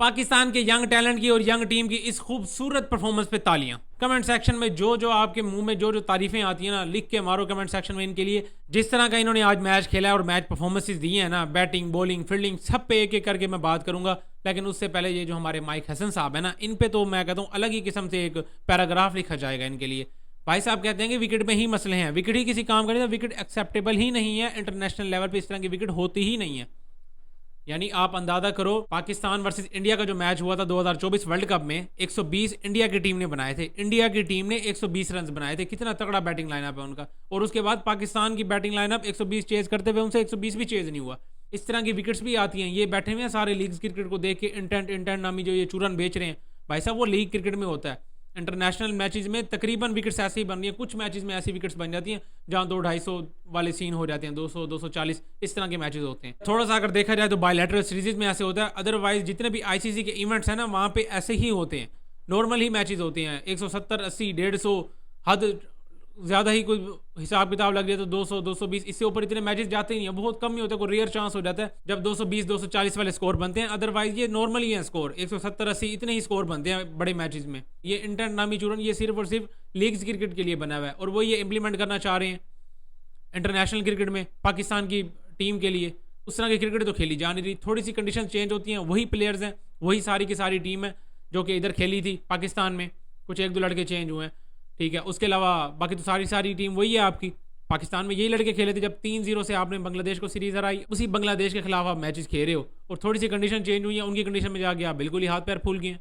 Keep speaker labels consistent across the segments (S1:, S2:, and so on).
S1: पाकिस्तान के young talent की और यंग टीम की इस खूबसूरत परफॉर्मेंस पे तालियां। कमेंट सेक्शन में जो जो आपके मुंह में जो जो तारीफें आती हैं ना, लिख के मारो कमेंट सेक्शन में इनके लिए। जिस तरह का इन्होंने आज मैच खेला है और मैच परफॉर्मेंसेस दी हैं ना, बैटिंग बॉलिंग फील्डिंग सब पे एक एक करके मैं बात करूंगा। लेकिन उससे पहले ये जो हमारे माइक हसन साहब है ना, इन पे तो मैं कहता हूँ अलग ही किस्म से एक पैराग्राफ लिखा जाएगा इनके लिए। भाई साहब कहते हैं कि विकेट में ही मसले हैं, विकेट ही किसी काम का नहीं, विकेट एक्सेप्टेबल ही नहीं है इंटरनेशनल लेवल पे, इस तरह की विकेट होती ही नहीं है। यानी आप अंदाजा करो, पाकिस्तान वर्सेस इंडिया का जो मैच हुआ था 2024 वर्ल्ड कप में, 120 इंडिया की टीम ने बनाए थे, इंडिया की टीम ने 120 रन बनाए थे। कितना तगड़ा बैटिंग लाइनअप है उनका। और उसके बाद पाकिस्तान की बैटिंग लाइनअप 120 चेज करते हुए उनसे 120 भी चेज नहीं हुआ। इस तरह की विकेट्स भी आती हैं। ये बैठे हुए हैं सारे लीग क्रिकेट को देख के, इंटेंट इंटेंट नामी जो ये चूरन बेच रहे हैं भाई साहब, वो लीग क्रिकेट में होता है। इंटरनेशनल मैचेस में तकरीबन विकेट्स ऐसी ही बन रही हैं, कुछ मैचेस में ऐसी विकेट्स बन जाती हैं जहां 200-250 वाले सीन हो जाते हैं, 200-240 इस तरह के मैचेस होते हैं। थोड़ा सा अगर देखा जाए तो बायलैटरल सीरीज में ऐसे होता है, अदरवाइज जितने भी आईसीसी के इवेंट्स हैं ना, वहां पे ऐसे ही होते हैं, नॉर्मल ही मैचेस होते हैं। 170, 80, 150, हद ज़्यादा ही कोई हिसाब किताब लग जाए तो 200, 220, इससे ऊपर इतने मैचेस जाते ही नहीं है, बहुत कम ही होता है। कोई रेयर चांस हो जाता है जब 220, 240 वाले स्कोर बनते हैं, अदरवाइज ये नॉर्मल ही है स्कोर, 170, 80 इतने ही स्कोर बनते हैं बड़े मैचेस में। ये इंटेंट नामी चूरन ये सिर्फ और सिर्फ लीग्स क्रिकेट के लिए बना हुआ है, और वो ये इंप्लीमेंट करना चाह रहे हैं इंटरनेशनल क्रिकेट में पाकिस्तान की टीम के लिए। उस तरह की क्रिकेट तो खेली जा नहीं रही, थोड़ी सी कंडीशन चेंज होती हैं, वही प्लेयर्स हैं, वही सारी की सारी टीम है जो कि इधर खेली थी पाकिस्तान में, कुछ एक दो लड़के चेंज हुए हैं, ठीक है। उसके अलावा बाकी तो सारी सारी टीम वही है आपकी। पाकिस्तान में यही लड़के खेले थे जब 3-0 से आपने बांग्लादेश को सीरीज हराई, उसी बांग्लादेश के खिलाफ आप मैचेस खेल रहे हो, और थोड़ी सी कंडीशन चेंज हुई है, उनकी कंडीशन में जाके आप बिल्कुल ही हाथ पैर फूल गए हैं,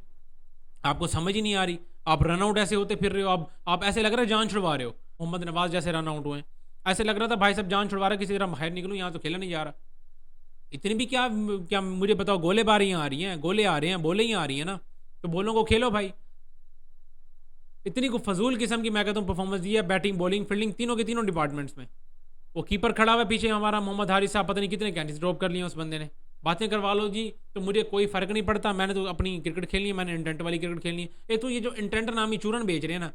S1: आपको समझ ही नहीं आ रही, आप रन आउट ऐसे होते फिर रहे हो, आप ऐसे लग रहा है जान छुड़वा रहे हो। मोहम्मद नवाज जैसे रन आउट हुए, ऐसे लग रहा था भाई साहब जान छुड़वा रहा, किसी तरह बाहर निकलूँ, यहाँ तो खेला नहीं जा रहा। इतनी भी क्या क्या मुझे बताओ, गोले बारियाँ आ रही हैं, गोले आ रहे हैं, बोले ही आ रही है ना, तो बोलों को खेलो भाई। इतनी को फजूल किस्म की मैं कहता हूँ परफॉर्मेंस दी है, बैटिंग बॉलिंग फील्डिंग तीनों के तीनों डिपार्टमेंट्स में। वो कीपर खड़ा हुआ पीछे हमारा मोहम्मद हारिस साहब, पता नहीं कितने कैंडिस ड्रॉप कर लिए उस बंदे ने। बातें करवा लो जी, तो मुझे कोई फर्क नहीं पड़ता, मैंने तो अपनी क्रिकेट खेलनी है, मैंने इंटेंट वाली क्रिकेट खेलनी है। एक तो ये जो इंटेंट नामी चूरन बेच रहे हैं ना,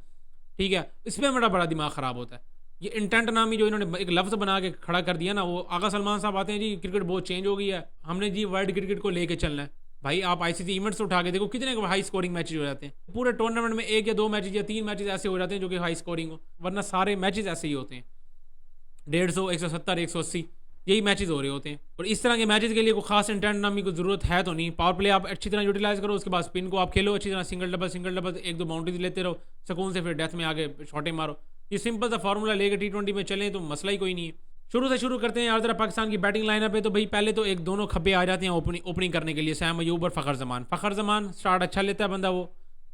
S1: ठीक है, इसमें मेरा बड़ा दिमाग खराब होता है। ये इंटेंट नामी जो इन्होंने एक लफ्ज़ बना के खड़ा कर दिया ना, वो आगा सलमान साहब आते हैं जी क्रिकेट बहुत चेंज हो गई है, हमने जी वर्ल्ड क्रिकेट को लेके चलना है। भाई आप आईसीसी इवेंट्स उठा के देखो कितने हाई स्कोरिंग मैचेस हो जाते हैं, पूरे टूर्नामेंट में 1 या 2 मैचेस या 3 मैचेस ऐसे हो जाते हैं जो कि हाई स्कोरिंग हो, वरना सारे मैचेस ऐसे ही होते हैं, 150, 170, 180 यही मैचेस हो रहे होते हैं। और इस तरह के मैचेस के लिए कोई खास इंटेंट नामी को जरूरत है तो नहीं। पावर प्ले आप अच्छी तरह यूटिलाइज करो, उसके बाद स्पिन को आप खेलो अच्छी तरह, सिंगल डबल 1-2 बाउंड्रीज लेते रहो सुकून से, फिर डेथ में आगे शॉटे मारो। ये सिंपल सा फार्मूला लेकर T20 में चलें तो मसला ही कोई नहीं है। शुरू से शुरू करते हैं यार जरा पाकिस्तान की बैटिंग लाइनअप है, तो भाई पहले तो एक दोनों खब्बे आ जाते हैं ओपनिंग करने के लिए, सैम अयूब और फ़खर जमान स्टार्ट अच्छा लेता है बंदा वो।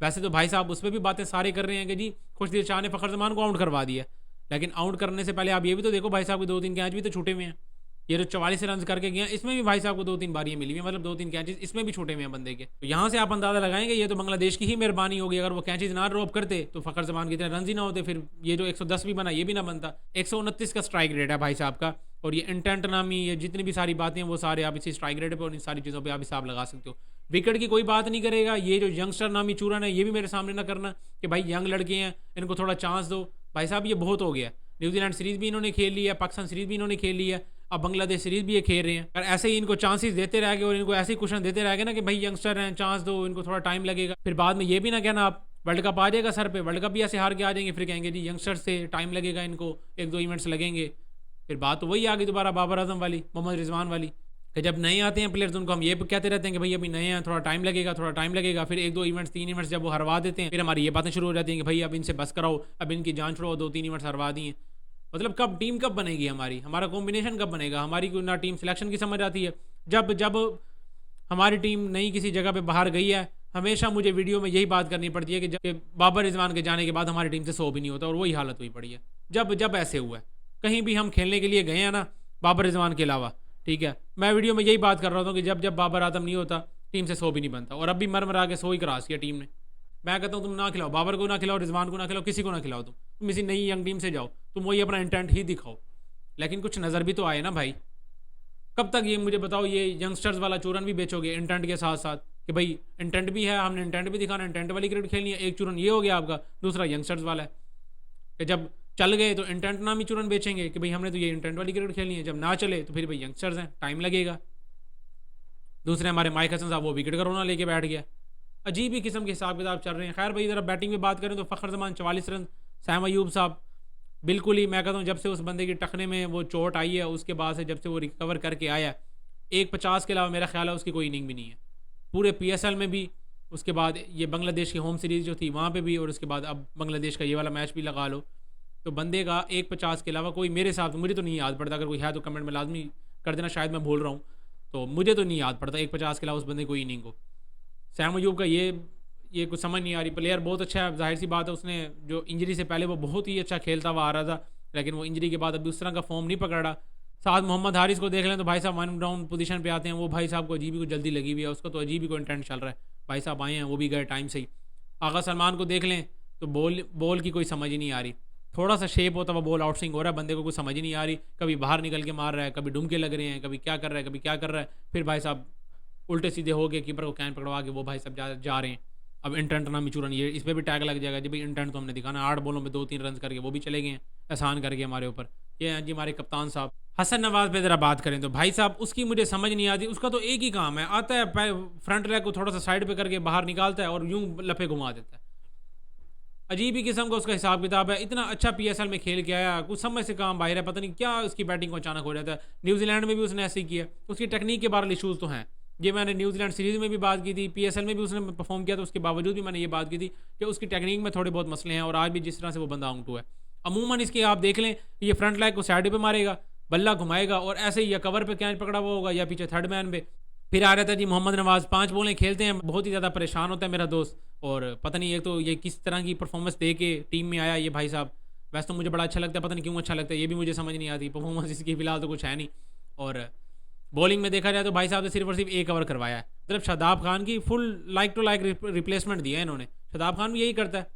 S1: वैसे तो भाई साहब उस पर भी बातें सारे कर रहे हैं कि जी खुशदिल शाह ने फ़खर जमान को आउट करवा दिया, लेकिन आउट करने से पहले आप ये भी तो देखो भाई साहब के 2-3 कैच भी तो छूटे हुए हैं। ये जो 44 रन करके गए इसमें भी भाई साहब को 2-3 बारियां मिली हुई, मतलब 2-3 कैचेस इसमें भी छूटे हुए हैं बंदे के। तो यहाँ से आप अंदाजा लगाएंगे ये तो बांग्लादेश की ही मेहरबानी होगी, अगर वो कैचेस ना ड्रॉप करते तो फ़खर जमान के इतने रन ही ना होते, फिर ये जो 110 भी बना ये भी ना बनता। 129 का स्ट्राइक रेट है भाई साहब का, और ये इंटेंट नामी ये जितनी भी सारी बातें हैं वो सारे आप इसी स्ट्राइक रेट पर और इन सारी चीज़ों पर आप हिसाब लगा सकते हो। विकेट की कोई बात नहीं करेगा, ये जो यंगस्टर नामी चूरन है ये भी मेरे सामने ना करना कि भाई यंग लड़के हैं इनको थोड़ा चांस दो। भाई साहब ये बहुत हो गया, न्यूजीलैंड सीरीज भी इन्होंने खेल ली है, पाकिस्तान सीरीज भी इन्होंने खेल ली है, अब बांग्लादेश सीरीज भी ये खेल रहे हैं। अगर ऐसे ही इनको चांसेस देते रहेंगे और इनको ऐसे ही क्वेश्चन देते रहेंगे ना कि भाई यंगस्टर हैं चांस दो, इनको थोड़ा टाइम लगेगा, फिर बाद में ये भी ना कहना आप वर्ल्ड कप आ जाएगा सर पे, वर्ल्ड कप भी ऐसे हार के आ जाएंगे, फिर कहेंगे जी यंगस्टर से टाइम लगेगा, इनको 1-2 इवेंट्स लगेंगे। फिर बात तो वही आ गई दोबारा बाबर आजम वाली, मोहम्मद रिजवान वाली, कि जब नए आते हैं प्लेयर्स उनको हम ये कहते रहते हैं कि भाई अभी नए हैं, थोड़ा टाइम लगेगा, थोड़ा टाइम लगेगा, फिर 1-2 इवेंट्स 3 इवेंट्स जब वो हरवा देते हैं फिर हमारी ये बातें शुरू हो जाती हैं कि भाई अब इनसे बस कराओ, अब इनकी जान छोड़ो, 2-3 इवेंट्स हरवा दिए। मतलब कब टीम कब बनेगी हमारी, हमारा कॉम्बिनेशन कब बनेगा, हमारी कोई ना टीम सिलेक्शन की समझ आती है। जब जब हमारी टीम नई किसी जगह पे बाहर गई है, हमेशा मुझे वीडियो में यही बात करनी पड़ती है कि जब बाबर रिजवान के जाने के बाद हमारी टीम से 100 भी नहीं होता, और वही हालत हुई पड़ी है। जब जब ऐसे हुआ है कहीं भी हम खेलने के लिए गए हैं ना बाबर रिजवान के अलावा, ठीक है, मैं वीडियो में यही बात कर रहा था कि जब जब बाबर आजम नहीं होता टीम से 100 भी नहीं बनता, और अब भी मर के 100 ही क्रॉस किया टीम ने। मैं कहता हूँ तुम ना खिलाओ, बाबर को ना खिलाओ, रिजवान को ना खिलाओ, किसी को ना खिलाओ, तुम इसी नई यंग टीम से जाओ, तुम वही अपना इंटेंट ही दिखाओ, लेकिन कुछ नज़र भी तो आए ना भाई। कब तक ये मुझे बताओ ये यंगस्टर्स वाला चूरन भी बेचोगे इंटेंट के साथ साथ कि भाई इंटेंट भी है, हमने इंटेंट भी दिखाना, इंटेंट वाली क्रिकेट खेलनी है। एक चूरन ये हो गया आपका, दूसरा यंगस्टर्स वाला है कि जब चल गए तो इंटेंट नामी चूरन बेचेंगे कि भाई हमने तो ये इंटेंट वाली क्रिकेट खेलनी है, जब ना चले तो फिर भाई यंगस्टर्स हैं टाइम लगेगा। दूसरे हमारे माइक हसन साहब वो विकेट का रोना लेके बैठ गया। अजीब ही किस्म के हिसाब किताब चल रहे हैं। खैर भाई इधर बैटिंग में बात करें तो फ़खर जमान 44 रन, सैम अयूब साहब बिल्कुल ही मैं कहता हूँ जब से उस बंदे की टखने में वो चोट आई है उसके बाद से जब से वो रिकवर करके आया, 150 के अलावा मेरा ख्याल है उसकी कोई इनिंग भी नहीं है पूरे PSL में भी। उसके बाद ये बांग्लादेश की होम सीरीज़ जो थी वहाँ पे भी, और उसके बाद अब बांग्लादेश का ये वाला मैच भी लगा लो, तो बंदे का 150 के अलावा कोई मेरे हिसाब से, मुझे तो नहीं याद पड़ता, अगर कोई है तो कमेंट में लाजमी कर देना, शायद मैं भूल रहा हूँ, तो मुझे तो नहीं याद पड़ता 150 के अलावा उस बंदे कोई इनिंग हो। सैम अयूब का ये कुछ समझ नहीं आ रही। प्लेयर बहुत अच्छा है, जाहिर सी बात है, उसने जो इंजरी से पहले वो बहुत ही अच्छा खेलता हुआ आ रहा था, लेकिन वो इंजरी के बाद अभी उस तरह का फॉर्म नहीं पकड़ रहा। साथ मोहम्मद हारिस को देख लें तो भाई साहब 1 डाउन पोजीशन पे आते हैं, वो भाई साहब को अजीब ही को जल्दी लगी हुई है, उसका तो अजीब ही को इंटेंट चल रहा है, भाई साहब आए हैं वो भी गए टाइम से ही। आगा सलमान को देख लें तो बॉल की कोई समझ ही नहीं आ रही, थोड़ा सा शेप होता हुआ बॉल आउट स्विंग हो रहा है, बंदे को कुछ समझ ही नहीं आ रही, कभी बाहर निकल के मार रहा है, कभी डुमके लग रहे हैं, कभी क्या कर रहा है, कभी क्या कर रहा है, फिर भाई साहब उल्टे सीधे हो गए, कीपर को कैन पकड़वा के वो भाई साहब जा रहे हैं। अब इंटेंट ना मिचूरन, ये इस पर भी टैग लग जाएगा जी भाई, इंटेंट तो हमने दिखाना, 8 बॉलों में 2-3 रन करके वो भी चले गए हैं, एहसान करके हमारे ऊपर। ये हैं जी हमारे कप्तान साहब। हसन नवाज पे ज़रा बात करें तो भाई साहब उसकी मुझे समझ नहीं आती, उसका तो एक ही काम है, आता है फ्रंट लेग को थोड़ा सा साइड पे करके बाहर निकालता है और यूं लफे घुमा देता है। अजीब ही किस्म का उसका हिसाब किताब है, इतना अच्छा PSL में खेल के आया, कुछ समझ से काम बाहर है, पता नहीं क्या उसकी बैटिंग को अचानक हो जाता है। न्यूजीलैंड में भी उसने ऐसे ही किया, उसकी टेक्निक के बारे इशूज़ तो हैं, ये मैंने न्यूजीलैंड सीरीज़ में भी बात की थी, PSL में भी उसने परफॉर्म किया, तो उसके बावजूद भी मैंने ये बात की थी कि उसकी टेक्निक में थोड़े बहुत मसले हैं, और आज भी जिस तरह से वो बंदा आउट हुआ है। अमूमन इसके आप देख लें, ये फ्रंट लाइन को साइड पे मारेगा, बल्ला घुमाएगा और ऐसे ही या कवर पे कैच पकड़ा हुआ होगा या पीछे थर्ड मैन पे। फिर आ रहा था जी मोहम्मद नवाज, 5 बॉलें खेलते हैं, बहुत ही ज़्यादा परेशान होता है मेरा दोस्त, और पता नहीं एक तो ये किस तरह की परफॉर्मेंस दे के टीम में आया ये भाई साहब। वैसे तो मुझे बड़ा अच्छा लगता है, पता नहीं क्यों अच्छा लगता है, ये भी मुझे समझ नहीं आती, परफॉर्मेंस इसकी फिलहाल तो कुछ है नहीं। और बॉलिंग में देखा जाए तो भाई साहब ने सिर्फ और सिर्फ 1 ओवर करवाया है, मतलब शादाब खान की full like to like replacement दिया है इन्होंने। शादाब खान भी यही करता है,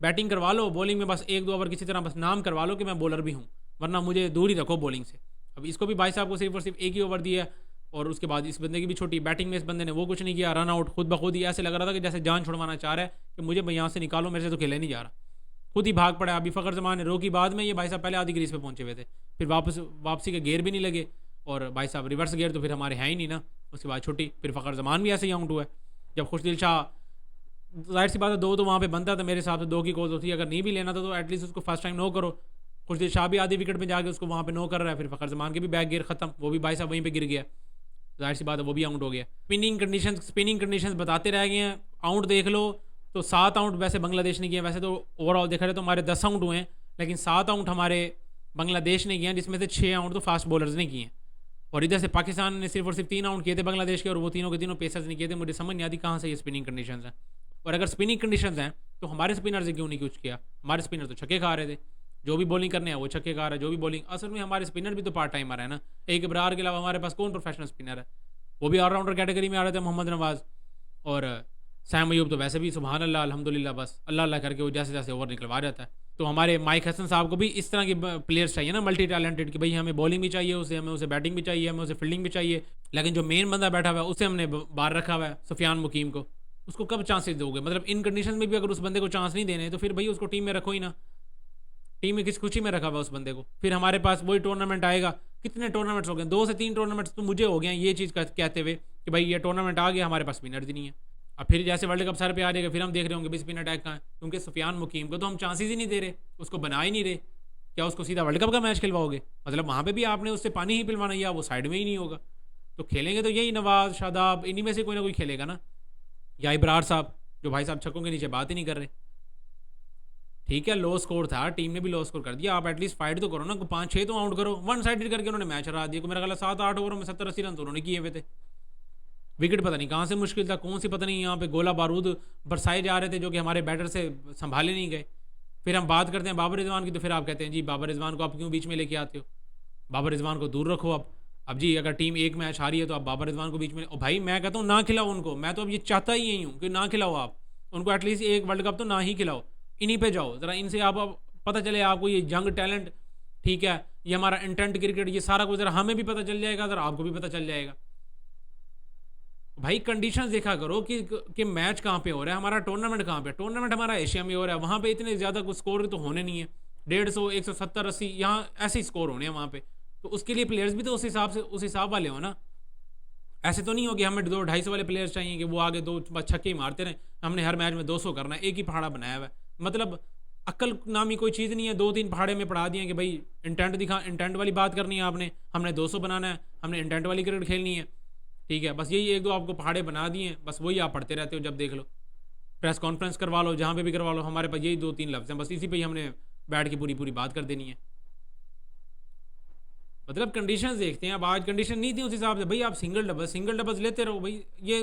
S1: बैटिंग करवा लो, बॉलिंग में बस 1-2 ओवर किसी तरह बस नाम करवा लो कि मैं बॉलर भी हूँ, वरना मुझे दूर ही रखो बॉलिंग से। अब इसको भी भाई साहब को सिर्फ और सिर्फ 1 ही ओवर दिया, और उसके बाद इस बंदे की भी छोटी बैटिंग में इस बंदे ने वो कुछ नहीं किया, रन आउट खुद ब खुद ही, ऐसे लग रहा था कि जैसे जान छुड़वाना चाह रहा है कि मुझे यहाँ से निकालो, मेरे से तो खेला नहीं जा रहा, खुद ही भाग पड़ा। अभी फ़खर जमान ने रोकी बाद में, ये भाई साहब पहले आधी क्रीज पे पहुंचे हुए थे, फिर वापसी के गेयर भी नहीं लगे, और भाई साहब रिवर्स गेयर तो फिर हमारे हैं ही नहीं ना। उसके बाद छुट्टी, फिर फ़खर जमान भी ऐसे ही आउट हुआ है। जब खुशदिल शाह, जाहिर सी बात है 2 तो वहाँ पे बनता था मेरे हिसाब से, 2 की कॉल होती है, अगर नहीं भी लेना था तो एटलीस्ट उसको फर्स्ट टाइम नो करो। खुशदिल शाह भी आधी विकेट पे जाके उसको वहाँ पे नो कर रहा है, फिर फ़खर जमान के भी बैक गियर खत्म, वो भी भाई साहब वहीं पे गिर गया, जाहिर सी बात है वो भी आउट हो गया। स्पिनिंग कंडीशंस बताते रह गए हैं, आउट देख लो तो 7 आउट वैसे बांग्लादेश ने किए, वैसे तो ओवरऑल देखा जाए तो हमारे 10 आउट हुए हैं, लेकिन 7 आउट हमारे बांग्लादेश ने किए हैं, जिसमें से 6 आउट तो फास्ट बॉलर्स ने किए हैं, और इधर से पाकिस्तान ने सिर्फ और सिर्फ 3 आउट किए थे बांग्लादेश के, और वो तीनों के तीनों पेसर्स ने किए थे। मुझे समझ नहीं आती कहाँ से ये स्पिनिंग कंडीशंस हैं, और अगर स्पिनिंग कंडीशंस हैं तो हमारे स्पिनर से क्यों नहीं कुछ किया। हमारे स्पिनर तो छक्के खा रहे थे, जो भी बॉलिंग करने हैं वो छक्के खा रहा है, जो भी बॉलिंग, असल में हमारे स्पिनर भी तो पार्ट टाइमर है ना, एक इब्रार के अलावा हमारे पास कौन प्रोफेशनल स्पिनर है, वो भी ऑलराउंडर कैटेगरी में आ रहे थे मोहम्मद नवाज, और सैम अयूब तो वैसे भी सुबहान अल्लाह अल्हम्दुलिल्लाह, बस अल्लाह अल्लाह करके वो जैसे जैसे ओवर निकलवा रहता है। तो हमारे माइक हसन साहब को भी इस तरह के प्लेयर्स चाहिए ना, मल्टी टैलेंटेड, कि भाई हमें बॉलिंग भी चाहिए उसे, हमें उसे बैटिंग भी चाहिए, हमें उसे फील्डिंग भी चाहिए, लेकिन जो मेन बंदा बैठा हुआ है उसे हमने बाहर रखा हुआ है, सुफियान मुकीम को, उसको कब चांसेस दोगे। मतलब इन कंडीशन में भी अगर उस बंदे को चांस नहीं देने तो फिर भाई उसको टीम में रखो ही ना, टीम में किस खुशी में रखा हुआ उस बंदे को। फिर हमारे पास वही टूर्नामेंट आएगा, कितने टूर्नामेंट्स हो गए, 2 से 3 टूर्नामेंट्स तो मुझे हो गए ये चीज़ कहते हुए कि भाई ये टूर्नामेंट आ गया, हमारे पास स्पिनर ही नहीं है। अब फिर जैसे वर्ल्ड कप सर पे आ जाएगा, फिर हम देख रहे होंगे भी स्पिन अटैक कहाँ है, क्योंकि सुफियान मुकीम को तो हम चांसेस ही नहीं दे रहे, उसको बना ही नहीं रहे। क्या उसको सीधा वर्ल्ड कप का मैच खिलवाओगे, मतलब वहाँ पे भी आपने उससे पानी ही पिलवाना, या वो साइड में ही नहीं होगा। तो खेलेंगे तो यही नवाज, शादाब, इन्हीं में से कोई ना कोई खेलेगा ना, या इब्रार साहब, जो भाई साहब छक्कों के नीचे बात ही नहीं कर रहे। ठीक है लो स्कोर था, टीम ने भी लो स्कोर कर दिया, आप एटलीस्ट फाइट तो करो ना, 5-6 तो आउट करो, 1 साइडेड करके उन्होंने मैच हरा दिया। मेरा ख्याल 7-8 ओवरों में 70-80 रन तो उन्होंने किए हुए थे। विकेट पता नहीं कहाँ से मुश्किल था, कौन सी पता नहीं यहाँ पे गोला बारूद बरसाए जा रहे थे, जो कि हमारे बैटर से संभाले नहीं गए। फिर हम बात करते हैं बाबर रिजवान की, तो फिर आप कहते हैं जी बाबर रिजवान को आप क्यों बीच में लेके आते हो, बाबर रिजवान को दूर रखो। अब जी अगर टीम एक मैच हारी है तो आप बाबर रिजवान को बीच में, और भाई मैं कहता हूँ ना खिलाओ उनको, मैं तो अब ये चाहता ही यही हूँ कि ना खिलाओ आप उनको, एटलीस्ट एक वर्ल्ड कप तो ना ही खिलाओ, इन्हीं पे जाओ ज़रा, इनसे आप पता चले आपको ये यंग टैलेंट, ठीक है, ये हमारा इंटेंट क्रिकेट, ये सारा कुछ ज़रा हमें भी पता चल जाएगा, ज़रा आपको भी पता चल जाएगा। भाई कंडीशंस देखा करो कि मैच कहाँ पे हो रहा है, हमारा टूर्नामेंट कहाँ पे, टूर्नामेंट हमारा एशिया में हो रहा है, वहाँ पे इतने ज़्यादा कुछ स्कोर तो होने नहीं है, 150, 170, 80 यहाँ ऐसे ही स्कोर होने हैं वहाँ पे, तो उसके लिए प्लेयर्स भी तो उस हिसाब वाले हो ना। ऐसे तो नहीं हो कि हमें 200-250 वाले प्लेयर्स चाहिए कि वो आगे दो बस छक्के ही मारते रहें, हमने हर मैच में 200 करना है, एक ही पहाड़ा बनाया हुआ है। मतलब अक्ल नामी कोई चीज़ नहीं है, 2-3 पहाड़े में पढ़ा दिए कि भाई इंटेंट वाली बात करनी है आपने, हमने 200 बनाना है, हमने इंटेंट वाली क्रिकेट खेलनी है, ठीक है। बस यही एक दो आपको पहाड़े बना दिए, बस वही आप पढ़ते रहते हो। जब देख लो प्रेस कॉन्फ्रेंस करवा लो, जहाँ पे भी करवा लो, हमारे पास यही 2-3 लफ्ज़ हैं, बस इसी पे ही हमने बैठ के पूरी पूरी बात कर देनी है। मतलब कंडीशंस देखते हैं। अब आज कंडीशन नहीं थी उस हिसाब से, भाई आप सिंगल डबल्स लेते रहो भाई, ये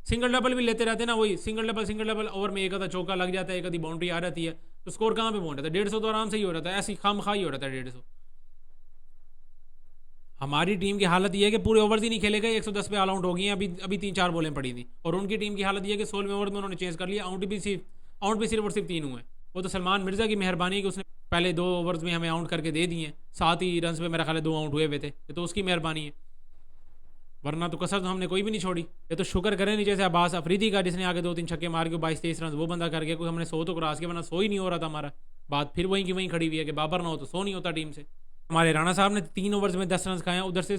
S1: सिंगल डबल भी लेते रहते ना, वही सिंगल डबल ओवर में एक आधा चौका लग जाता है, एक आधी बाउंड्री आ जाती है, तो स्कोर कहाँ पे पहुंच रहा था? 150 तो आराम से ही हो रहा था, ऐसी खाम खा ही हो रहा था 150। हमारी टीम की हालत ये है कि पूरे ओवर्स ही नहीं खेले गए, 110 पे ऑल आउट हो गई हैं, अभी अभी 3-4 बॉलें पड़ी थी। और उनकी टीम की हालत ये है कि 16वें ओवर में उन्होंने चेंज कर लिया, आउट भी सिर्फ और सिर्फ 3 हुए। वो तो सलमान मिर्जा की मेहरबानी है कि उसने पहले 2 ओवर्स में हमें आउट करके दे दिए, 7 ही रन पे मेरा ख्याल है 2 आउट हुए हुए थे, ये तो उसकी मेहरबानी है, वरना तो कसर तो हमने कोई भी नहीं छोड़ी। ये तो शुक्र करें नहीं जैसे अब्बास अफरीदी का, जिसने आगे 2-3 छक्के मार के 22-23 रन वो बंदा कर गया, कोई हमने 100 तो क्रॉस किया, वरना 100 ही नहीं हो रहा था हमारा। बात फिर वहीं की वहीं खड़ी हुई है कि बाबर ना हो तो 100 नहीं होता टीम से। हमारे राणा साहब ने 3 ओवर्स में 10 रन खाए हैं, उधर से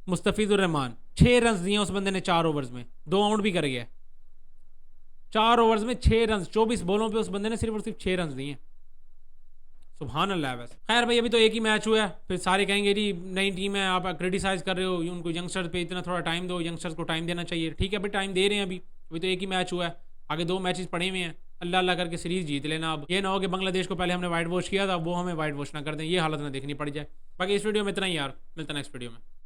S1: मुस्तफिजुर रहमान 6 रन दिए उस बंदे ने 4 ओवर्स में, 2 आउट भी कर गया। 4 ओवर्स में 6 रन, 24 बॉलों पे उस बंदे ने सिर्फ और सिर्फ 6 रन दिए। सुभान अल्लाह। वैसे खैर भाई अभी तो एक ही मैच हुआ है, फिर सारे कहेंगे जी नई टीम है, आप क्रिटिसाइज कर रहे हो उनको, यंगस्टर्स पे इतना थोड़ा टाइम दो, यंगस्टर्स को टाइम देना चाहिए। ठीक है भाई टाइम दे रहे हैं, अभी तो एक ही मैच हुआ है, आगे 2 मैचेस पड़े हुए हैं, अल्लाह अल्लाह करके सीरीज जीत लेना। अब ये ना हो कि बांग्लादेश को पहले हमने वाइट वॉश किया था, वो हमें वाइट वॉश ना कर दें, ये हालत ना देखनी पड़ जाए। बाकी इस वीडियो में इतना ही यार, मिलता नेक्स्ट वीडियो में।